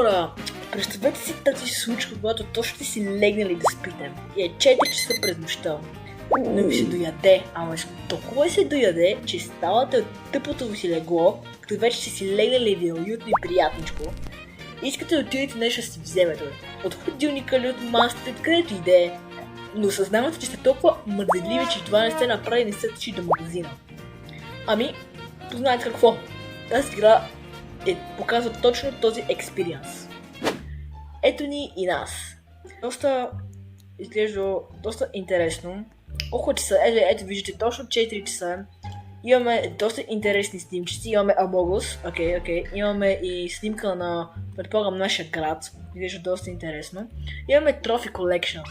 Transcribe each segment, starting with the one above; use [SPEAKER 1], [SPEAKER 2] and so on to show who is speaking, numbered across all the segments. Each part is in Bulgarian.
[SPEAKER 1] хора, представете си тази случка, когато точно сте си легнали да спите и е 4 часа през нощта. Но ви се дояде, ама толкова се дояде, че ставате от тъпото ви си легло, като вече сте си легнали да е уютно и приятничко. Искате да отидете нещо да си вземете, от ходилника или от масата, където и да е. Но съзнавате, че сте толкова мързеливи, че това не сте направили, не сте отишли до магазина. Ами, познаете какво? Тази игра показва точно този експириенс. Ето ни и нас. Изглежда доста интересно. Колко часа? Ето виждате точно 4 часа. Имаме доста интересни снимчици. Имаме Among Us. Окей. Имаме и снимка на, предполагам, нашия град. Изглежда доста интересно. Имаме Trophy Collection.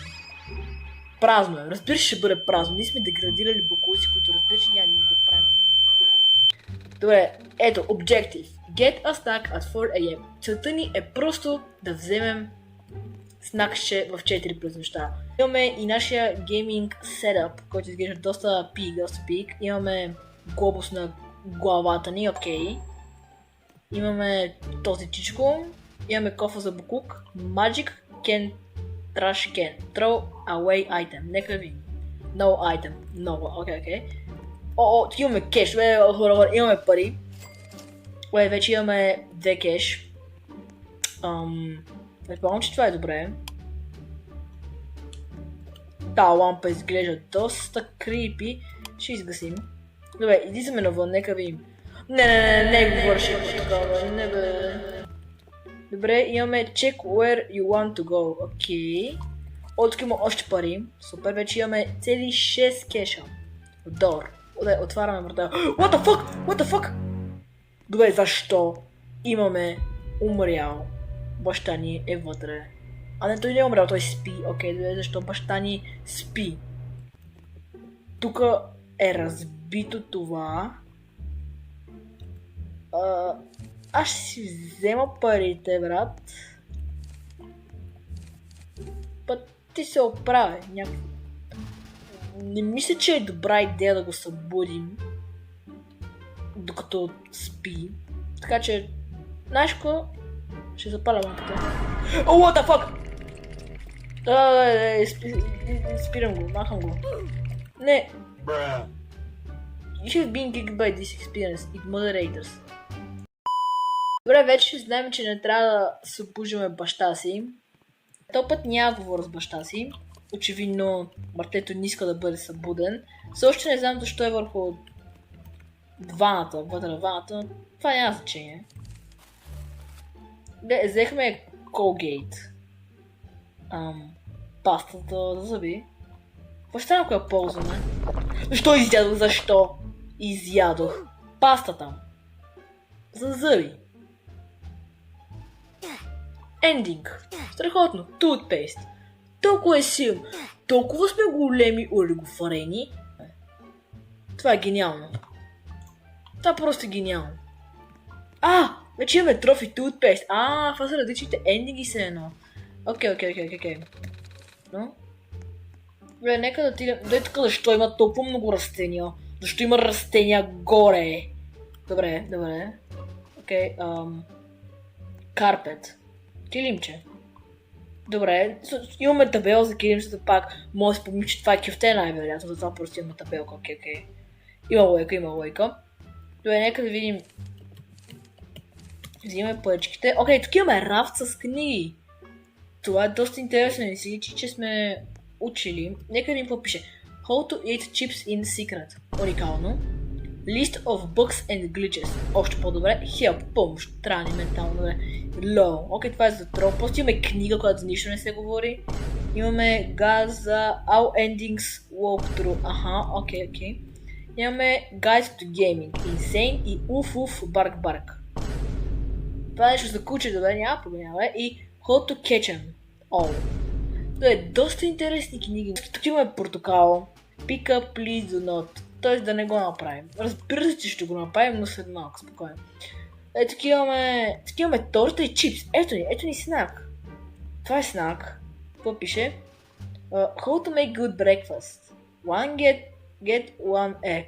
[SPEAKER 1] Празно е. Разбира се, ще бъде празно. Ние сме деградирали бокуси, които разбира се няма нищо да правим. Добре, ето, Objective. Get a snack at 4 AM. Целта ни е просто да вземем снакче в 4 през нощта. Имаме и нашия гейминг сетъп, който изглежда доста пик. Имаме глобус на главата ни, окей. Имаме този чичко. Имаме кофа за букук. Magic can trash can. Throw away item. Нека ви. No item. No. Окей. Тук имаме кеш. Хора, имаме пари. Вече имаме 2 кеш. Предполагам, че това е добре. Та лампа изглежда доста крипи. Ще изгасим. Добре, излизаме навън, нека видим. Не говориш такова, не бе. Добре, имаме check where you want to go. Окей. Тук има още пари. Супер, вече имаме цели 6 кеша. Дор. Отваряме врата. What the fuck? Добре, защо имаме умрял? Баща ни е вътре. А не, той не е умрял, той спи. Окей, добре, защо баща ни спи? Тук е разбито това. Аз ще си взема парите, брат. Път ти се оправи някакво. Не мисля, че е добра идея да го събудим, докато спи. Така че, знаеш какво? Ще запаля лампата. What the fuck? Спирам го, махам го. Не. You have been kicked by this experience, it moderators. Добре, вече знаем, че не трябва да събуждаме баща си. Този път няма говоря с баща си. Очевидно, братето не иска да бъде събуден. Също не знам защо е върху ваната, вътре на ваната. Това няма значение. Взехме Colgate. Пастата за зъби. Какво ще стане, ако я ползваме? Защо изядох пастата за зъби? Ендинг. Страхотно. Toothpaste. Толкова е силно. Толкова сме големи олигофарени. Това е гениално. Това е просто гениално. Вече имаме Trophy Toothpaste. Това са различните ендинги се едно. Окей. Но? Добре, нека да отидем. Дай тук защо има толкова много растения. Защо има растения горе? Добре. Окей, Карпет. Килимче. Добре, имаме табела за килимчето пак. Може да спомни, че това е кюфте най-вероятно, затова просто имаме табелка, окей. Има лойка. Добре, нека да видим. Взимаме паричките. Окей, тук имаме рафт с книги. Това е доста интересно, не си личи, че сме учили. Нека да им попише. How to eat chips in secret. Уникално. List of books and glitches. Още по-добре. Help, помощ. Трябва ни ментално добре. Low. Окей, това е за трол. Просто имаме книга, която за нищо не се говори. Имаме газ за All Endings Walkthrough. Окей. Имаме Guide to Gaming. Insane и Уф Барк. Това е нещо за куче, добре, няма проблем. И How to Catch 'em All. Това е доста интересни книги. Тук имаме портокал. Pick up, please do not. Т.е. да не го направим. Разбира се, че ще го направим, но след малко, спокойно. Тук имаме торта и чипс. Ето ни снак. Това е снак. Какво пише? How to make good breakfast. One get one egg.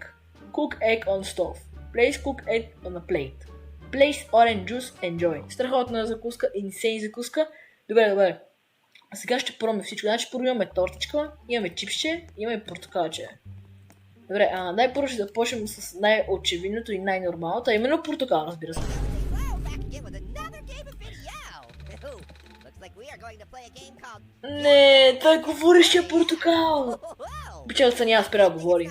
[SPEAKER 1] Cook egg on stove. Place cook egg on a plate. Place orange juice, enjoy. Страхотна закуска, insane закуска. Добре. Сега ще пробваме всичко. Значи първо имаме тортичка, имаме чипче, имаме портокалче. Добре, дай първо ще започнем с най-очевидното и най-нормалното, а именно портокал, разбира се. Не, той говореше портокал! Обичал са няма спря да говори.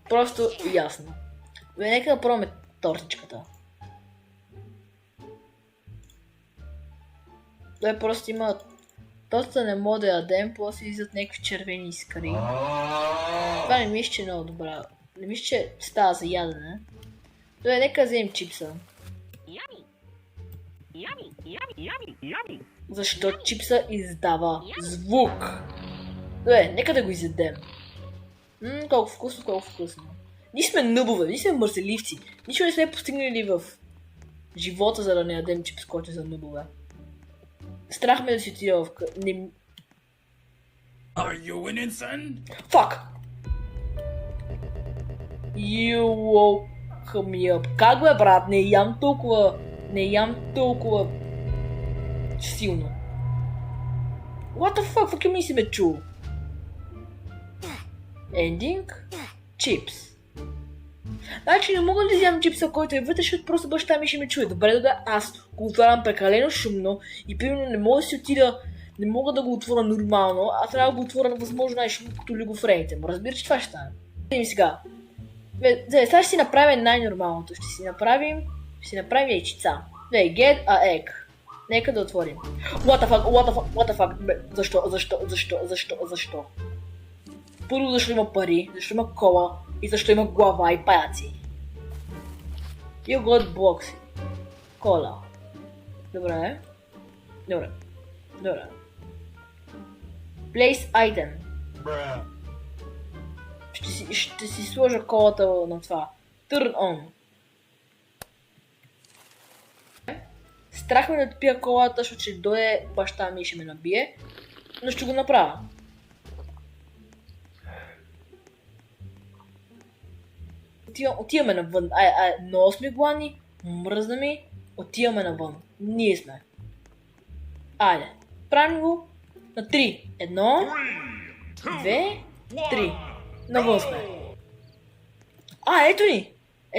[SPEAKER 1] Просто ясно. Бе, нека да пробваме тортичката. Той просто има... Тортата не мога да ядем, после излизат някакви червени искри. Това не мисля, че е много добра. Не мисля, че става за ядене. Добре, нека да вземем чипса. Защо чипса издава звук? Добре, нека да го изядем. Колко вкусно. Ние сме нъбове, ние сме мързеливци. Нищо не сме постигнали в живота, за да не ядем чипс, който е за нъбове. Страх ме да си отида в не...
[SPEAKER 2] Are you winning, son?
[SPEAKER 1] Fuck! You woke me up. Как бе, брат? Не ям толкова силно. What the fuck? Fuck ми си ме чул? Ending? Чипс. Значи не мога да вземам чипса, който е вътре, защото просто баща ми ще ме чуе. Добре, аз го отварям прекалено шумно и примерно не мога да си отида, не мога да го отворя нормално, а трябва да го отворя възможно най-шумно, като лигофрените му. Разбира, че това ще стане. Видим сега. Сега ще си направим най-нормалното. Ще си направим яйчица. Get a egg. Нека да отворим. What the fuck? Защо? Първо, защо има пари, защо има кола и защо има глава и паяци. You got boxy. Кола. Добре. Place item. Ще си сложа колата на това. Turn on. Страх ме да пия колата, защото ще дойде баща ми и ще ме набие. Но ще го направя. Отиваме навън. Много сме гладни, мръзна ми, отиваме навън. Ние сме. Айде, правим го на 3. 1, 2, 3. Навън сме. Ето ни!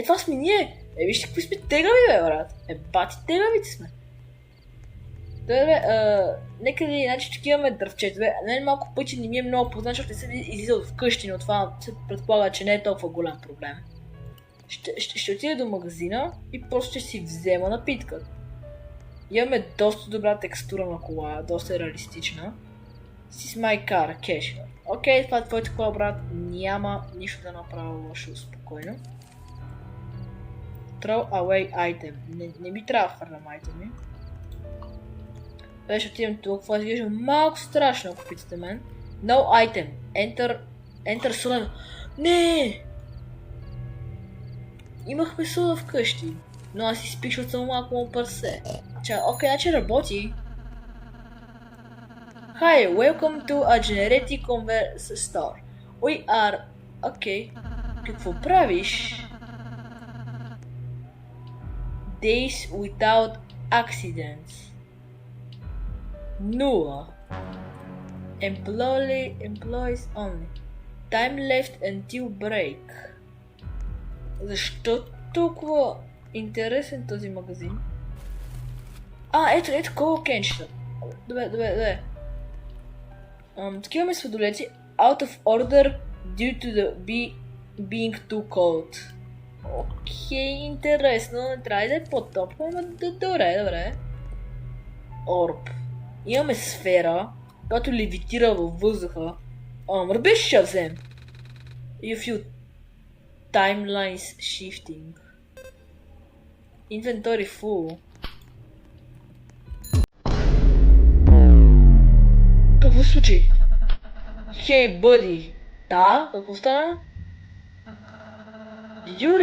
[SPEAKER 1] Това сме ние! Вижте какви сме тегави, бе, брат. Бати тегавите сме. Добре, нека да иначе че имаме дървчета. Не малко пъти не ми е много познат, защото не съм излизал вкъщи, но това се предполага, че не е толкова голям проблем. Ще отида до магазина и просто ще си взема напитка. Имаме доста добра текстура на кола, доста реалистична. This is my car, cash. Окей, това е твоята кола, брат. Няма нищо да направя лошо, спокойно. Throw away item. Не ми трябва да хвърлям айтеми. Ще отидем тук, това изглежда малко страшно, ако питате мен. No item. Enter soda. Не! Имахме сода вкъщи, но аз изпишвам само малко му парсе. Окей, значи работи. Hi, welcome to a generative converse store. We are... Окей. Какво правиш? Days without accidents. Нула. Employees only. Time left until break. Защо толкова интересен този магазин? Ето колко кенчета. Добре. Такива ме сладолеци. Out of order due to the being too cold. Окей, интересно. Не трябва да е по-топло, но добре. Орб. Имаме сфера, която левитира във въздуха. Ръбеш ще взем. You feel timelines shifting. Inventory full. Какво се случи? Hey buddy. Да? Какво стана? Did you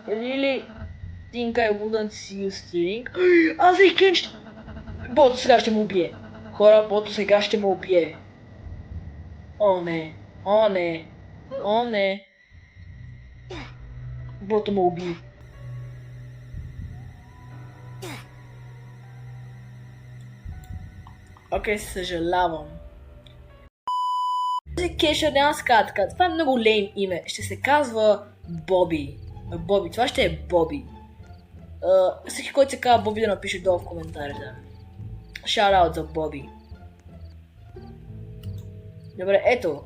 [SPEAKER 1] really think I wouldn't see you stealing? Аз и Кенч! Бото сега ще му убие. Хора, Бото сега ще му убие. О, не. О, не. О, не. Брото ме уби. Окей, съжалявам. Този кешър няма да се казва така. Това е много лейм име. Ще се казва Боби. Боби. Това ще е Боби. Всеки, който се казва Боби, да напише долу в коментарите. Shoutout за Боби. Добре, ето.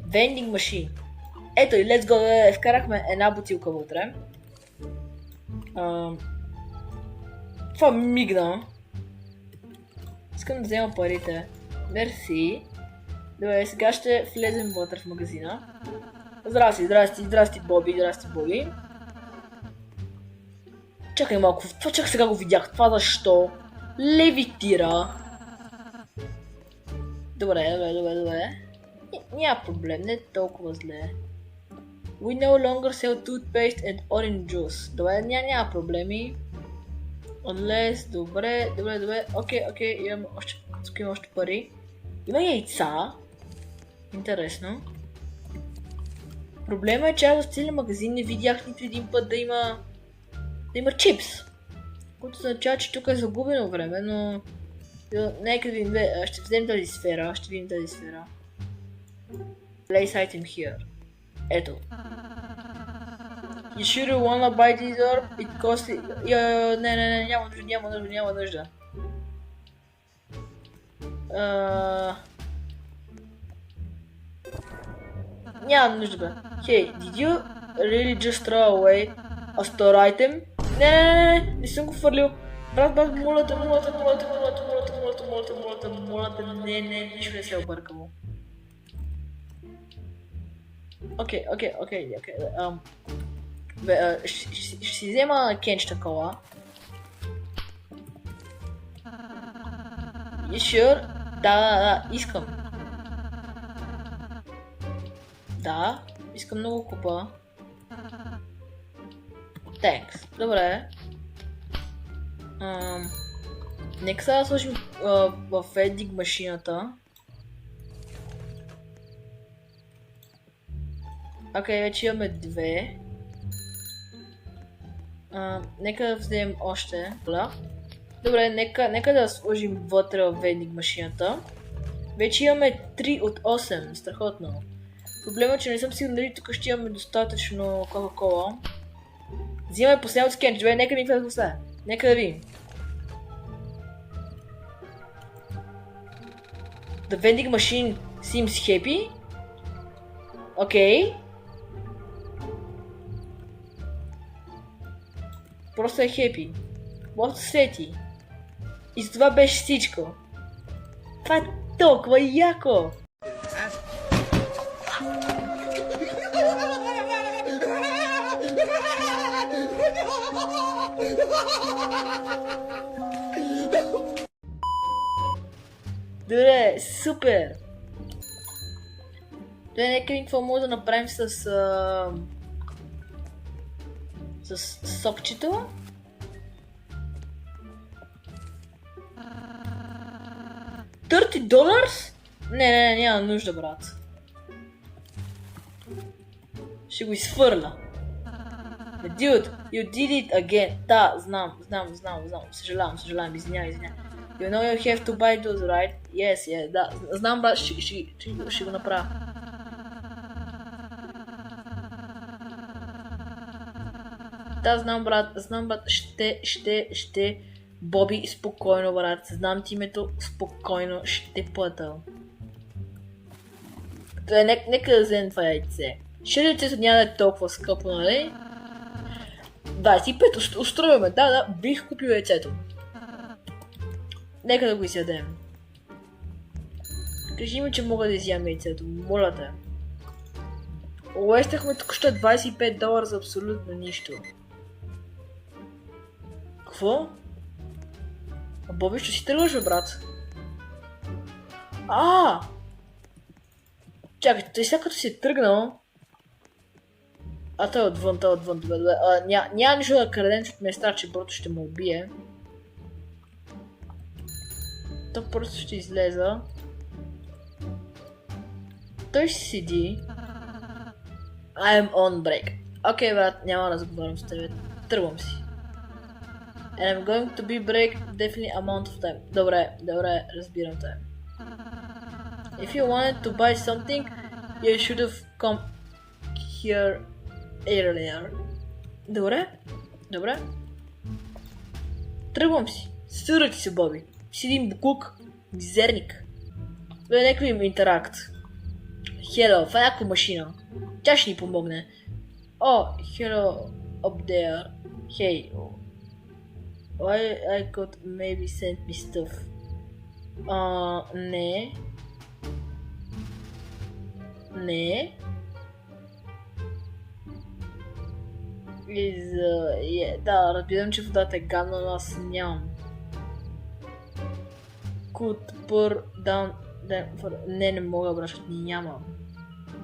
[SPEAKER 1] Vending machine. Ето и let's go. Вкарахме една бутилка вътре. Това мигна. Искам да взема парите. Мерси. Добре, сега ще влезем вътре в магазина. Здрасти, Боби. Чакай малко, това чак сега го видях. Това защо? Левитира. Добре. Няма проблем, не е толкова зле. We no longer sell toothpaste and orange juice. Добре, няма проблеми. Unless, добре. Окей, имам още пари. Има яйца. Интересно. Проблема е, че аз в целия магазин не видях нито един път да има чипс. Което означава, че тук е загубено време, но... Нека да видим, ще вземем тази сфера, Place item here. Ето. You sure you wanna buy this orb? It costs... Не, няма нужда. Няма нужда, бе. Hey, did you really just throw away a store item? Не съм го фърлил. Брат, моля те, не, нищо не се е объркало. Окей. Ще си взема кенчета кола. You sure? Да, искам. Да, искам много купа. Thanks. Добре. Нека сега да сложим в vending машината. Окей, вече имаме две. Нека да вземем още. Добре, нека да сложим вътре в vending машината. Вече имаме 3 от 8. Страхотно. Проблема е, че не съм сигурен дали тук ще имаме достатъчно Кока-Кола. Взимаме последното скенч. Добре, нека да ми влезе сега. Нека да видим. The vending machine seems happy. Окей. Просто е happy. Просто сети. И за това беше всичко. Това е толкова яко. Добре, супер! Добре, нека видим какво може да направим с сокчето. $30? Не, няма нужда, брат. Ще го изфърля. Dude, you did it again. Да, знам. Съжалявам, извинявай. You know you have to buy those, right? Yes, да. Знам, брат, ще го направя. Да, знам, брат, ще... Боби, спокойно, брат. Знам ти името, спокойно, ще плата. Нека да вземем това яйце. Ширицето няма да е толкова скъпо, нали? 25, устрояме, да, бих купил яйцето. Нека да го изядем. Кажи ми, че мога да изям яйцето, моля те. Уещахме тук що $25 за абсолютно нищо. Какво? А Боби, ще си тръгваш, бе, брат? Чакай, той сега като си е тръгнал... той е отвън, добре. Няма нищо да крадем, защото ме е страх, че брото ще ме убие. То просто ще излеза. той си седи. I'm on break. Окей, брат, няма да разговарям с тебе. Тръгвам си. And I'm going to be break definitely amount of time. Добре, разбирам те. If you wanted to buy something, you should have come here earlier. Добре. Тръгвам си. Сърък се, Боби. Си един буклук. Мизерник. Бе, някой им интеракт. Hello, това е някаква машина. Тя ще ни помогне. Hello up there. Hey. Why I could maybe send me stuff? Не. Да, разбирам, че водата е гадна, но аз нямам. Could pour down them for... Не мога, брашът, нямам.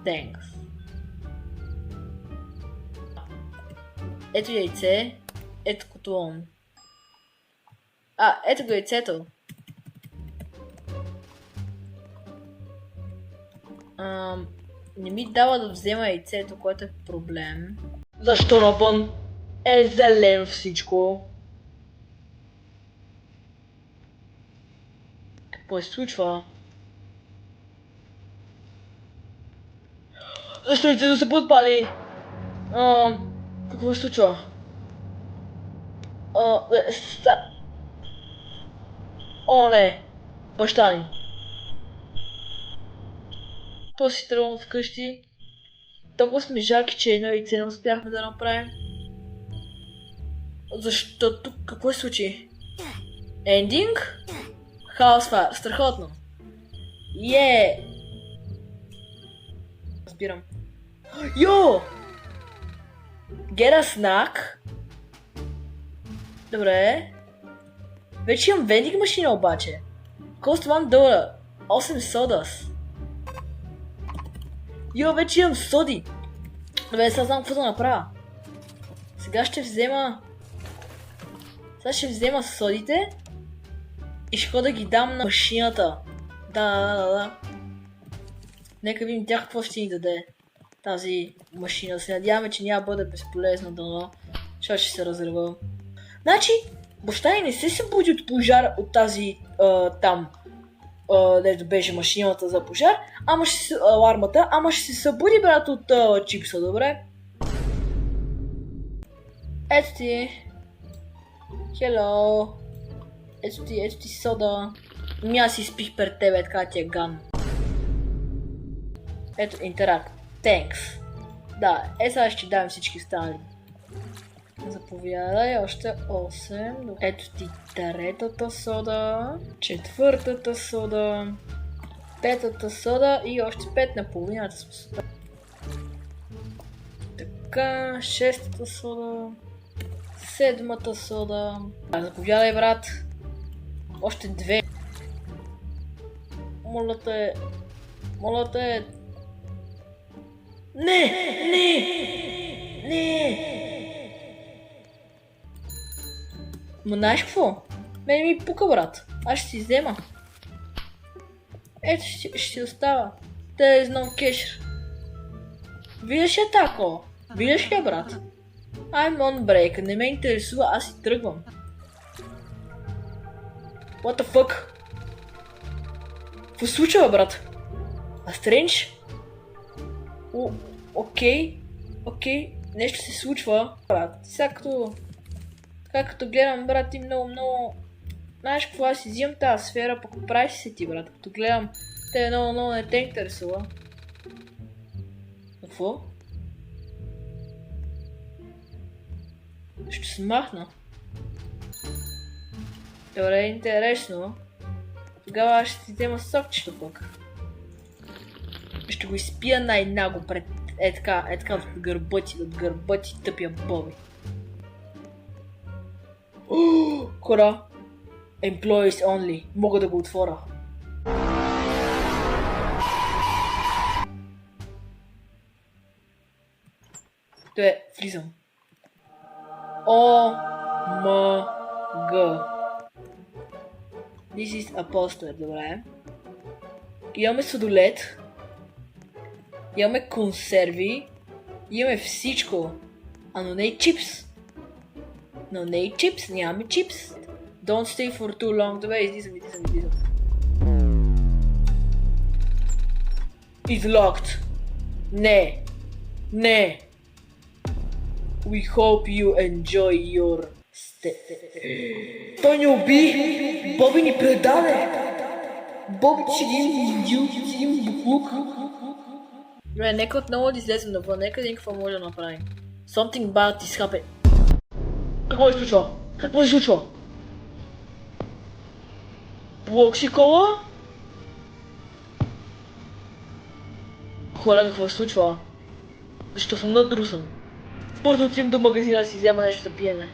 [SPEAKER 1] Thanks. Ето яйце, ето котлон. Ето го яйцето. Не ми дава да взема яйцето, което е проблем. Защо навън е зелено всичко? Какво се случва? Защо яйцето се подпали? Какво се случва? Не! Баща ни! После си тръгвам вкъщи. Толкова сме жалки, че едно яйце не успяхме да направим. Защото какво се случи? Ендинг? Хаосфайр, страхотно! Разбирам. Йо! Get a snack? Добре. Вече имам вендинг машина обаче. Cost $1. 8 содас. Йо, вече имам соди. Добре, сега знам какво да направя. Сега ще взема содите и ще хода да ги дам на машината. Да. Нека видим тя какво ще ни даде тази машина. Се надяваме, че няма бъде безполезно, дано. Защото ще се разрева. Значи, баща ни не се събуди от пожар от тази там, дето беше машината за пожар, алармата, ама ще се събуди, брат, от чипса, добре? Ето ти. Hello. Ето ти сода. Аз си спих пред тебе, така ти е ган. Ето, интеракт. Thanks. Да, сега ще дам всички останали. Заповядай, още 8. Ето ти третата сода, четвъртата сода, петата сода и още 5 на половината сода. Така, шестата сода, седмата сода. Заповядай, брат. Още 2. Моля те. Не! Ма знаеш какво? Мене ми пука, брат. Аз ще си взема. Ето ще остава. There is no cash. Виждаш я тако? Виждаш ли, брат? I'm on break. Не ме интересува, аз си тръгвам. What the fuck? Какво се случва, брат? А стрендж? Окей. Нещо се случва. Брат, сега като гледам, брат, ти много... Знаеш какво, аз си взимам тази сфера, пък правиш се ти, брат. Като гледам, те много не те интересува. Какво? Ще се махна. Добре, интересно. Тогава аз ще си взема сокчето пък. Ще го изпия най-наго пред така от гърба ти тъпия Боби. Хора, employees only. Мога да го отворя. Влизам. Г. This is a poster, добре. Имаме сладолет. имаме консерви, имаме всичко, но не и чипс. Но не и чипс, нямаме чипс. Don't stay for too long. Добре, излизам. It's locked. Не. We hope you enjoy your stay. Той ни уби! Боби ни предаде! Боби, че един буклук. Добре, нека отново да излезем навън, нека да видим какво може да направим. Something bad is happening. Какво се случва? Блокшикола? Хора, какво се случва? Защо съм надрусан? Бързо отидем до магазина да си взема нещо за пиене.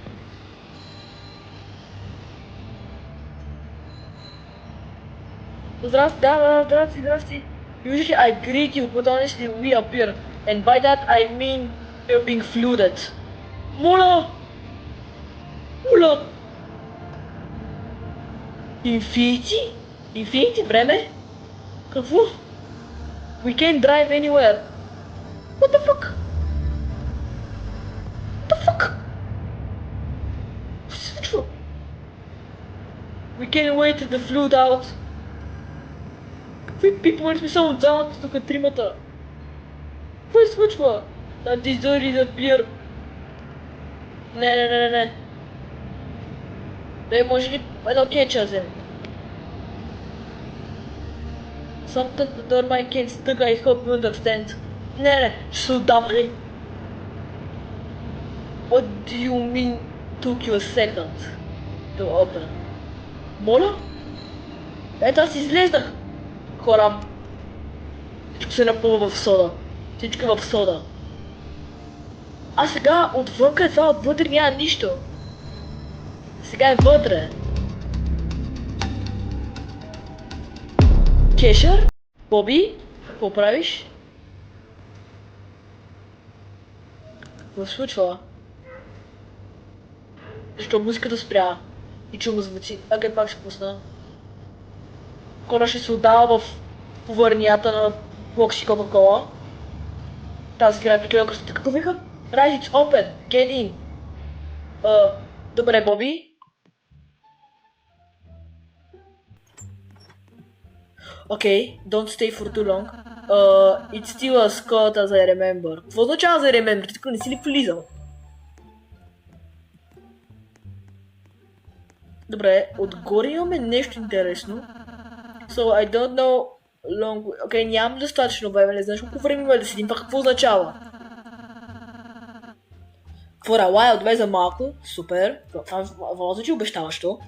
[SPEAKER 1] Здрасти. Usually I greet you, but honestly we appear. And by that I mean we're being flooded. Моля! Infinity време? Какво? We can't drive anywhere. What the fuck? What се случва? We can't wait the flood out. Какви пипване сме само залата тук тримата? Какво се случва? That this door is a beer. Не. Бе, може ли едно кетча вземе? Something the door might can't stuck, I hope you understand. Не, ще се отдам ли? What do you mean took you a second to open? Моля? Ето аз излезнах! Хора, всичко се напълва в сода. Всичко в сода. А сега отвънка е това, отвътре няма нищо. Сега е вътре. Кешър? Боби? Какво правиш? Какво се случва? Защо музиката спря? И чума звучи. Окей, пак ще пусна. Хора ще се отдава в повърнията на бокси Кока-Кола. Тази игра е приключила красота. Какво виха? Rise, it's open! Get in! Добре, Боби. Okay, don't stay for too long. It's still as cold as I remember. Какво означава за remember? Ти тук не си ли влизал? Добре, отгоре имаме нещо интересно. So I don't know long... Окей, нямам достатъчно време, не знаеш колко време има да седим, пак какво означава? For a while, две за малко, супер. Това звучи обещаващо.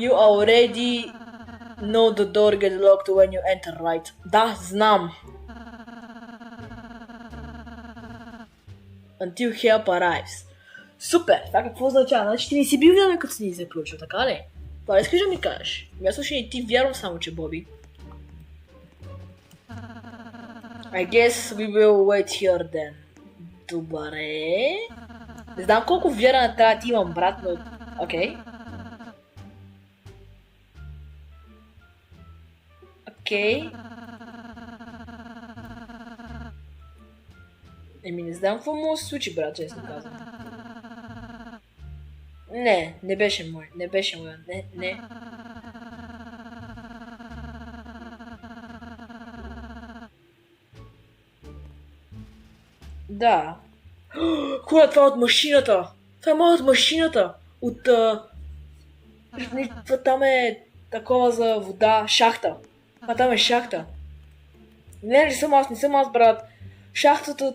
[SPEAKER 1] You already know the door gets locked when you enter, right? Да, знам. Until help arrives. Супер! Това какво означава? Значи ти не си бил вярван като си ни заключил, така ли? Това искаш да ми кажеш? Аз слушай и ти вярвам само, че Боби. I guess we will wait here then. Добре. Не знам колко вяра на тази ти имам, брат, но... Окей. Еми не знам какво му се случи, брат, честно казвам. Не беше мой, не. Да. Хора, това е от машината! Това е от машината! Там е такова за вода, шахта. Там е шахта. Не съм аз, брат. Шахтата...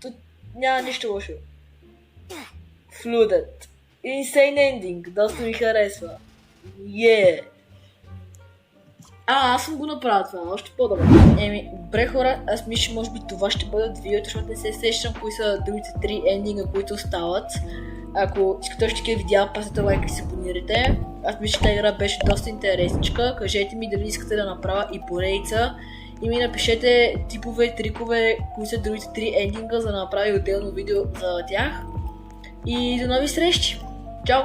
[SPEAKER 1] Тут няма нищо лошо. Flooded. Insane ending. Доста ми харесва. Аз съм го направил това, още по-добре. Добре хора, аз мисля, може би това ще бъдат видеото, защото не се сещам кои са другите 3 ендинга, които остават. Ако искате още такива видеа, пасете лайк и се абонирайте. Аз мисля, че тази игра беше доста интересничка. Кажете ми дали искате да направя и поредица. И ми напишете типове, трикове, кои са другите 3 ендинга, за да направя отделно видео за тях. И до нови срещи! Чао!